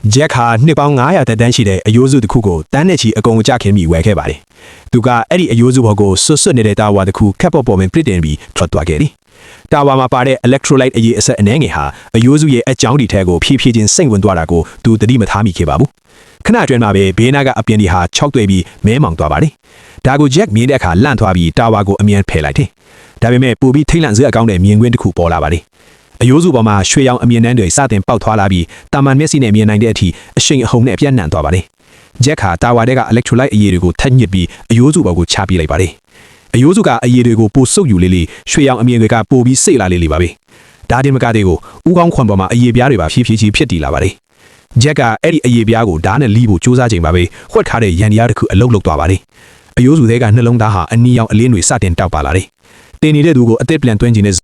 ဂျက်ဟာနှစ်ပေါင်း900တက်တန်းရှိတဲ့အယိုးစုတစ်ခုကိုတန်းနဲ့ချီအကုန်ကြခင်ပြီးဝယ်ခဲ့ပါတယ်။သူကအဲ့ဒီအယိုးစုဘော်ကိုဆွတ်ဆွတ်နေတဲ့တာဝါတစ်ခုခက်ပေါ်ပေါ်ပင်ပြစ်တင်ပြီးထွက်သွားခဲ့တယ်။တာဝါမှာပါတဲ့ electrolyte အရေးအဆက်အနှဲငယ်ဟာအယိုးစုရဲ့အကြောင်းဒီထဲကိုဖြည်းဖြည်းချင်းစိမ့်ဝင်သွားတာကိုသူသတိမထားမိခဲ့ပါဘူး။ခဏအတွင်းမှာပဲဘေးနာကအပြင်ဒီဟာ၆တွေ့ပြီးမဲမောင်သွားပါတယ်။ဒါကိုဂျက်မြင်တဲ့အခါလန့်သွားပြီးတာဝါကိုအမြန်ဖယ်လိုက်တယ်။ဒါပေမဲ့ပိုပြီးထိတ်လန့်စရာအကောင်းတဲ့မြင်ကွင်းတစ်ခုပေါ်လာပါတယ်။အယိုးစုပေါ်မှာရွှေရောင်အမြင်နှန်းတွေစတင်ပေါက်ထွားလာပြီးတာမန်မျက်စိနဲ့မြင်နိုင်တဲ့အထိအရှိန်အဟုန်နဲ့ပြန့်နှံ့သွားပါတယ်။ဂျက်ဟာတာဝါတဲက electrolyte အရည်တွေကိုထက်ညစ်ပြီးအယိုးစုပေါ်ကိုချပြလိုက်ပါတယ်။အယိုးစုကအရည်တွေကိုပိုဆုပ်ယူလေးလေးရွှေရောင်အမြင်တွေကပိုပြီးစိတ်လာလေးလေးပါပဲ။ဒါတင်မကသေးကိုဥကောင်းခွန်ပေါ်မှာအရည်ပြားတွေပါဖြည်းဖြည်းချင်းဖြစ်တည်လာပါတယ်။ဂျက်ကအဲ့ဒီအရည်ပြားကိုဓာတ်နဲ့လီးဖို့စူးစမ်းချိန်ပါပဲဝှက်ထားတဲ့ရန်တရားတစ်ခုအလုတ်လုတ်သွားပါတယ်။အယိုးစုတွေကနှလုံးသားဟာအနီရောင်အလင်းတွေစတင်တောက်ပါလာတယ်။တင်နေတဲ့သူကိုအသက်ပြန်သွင်းခြင်းနဲ့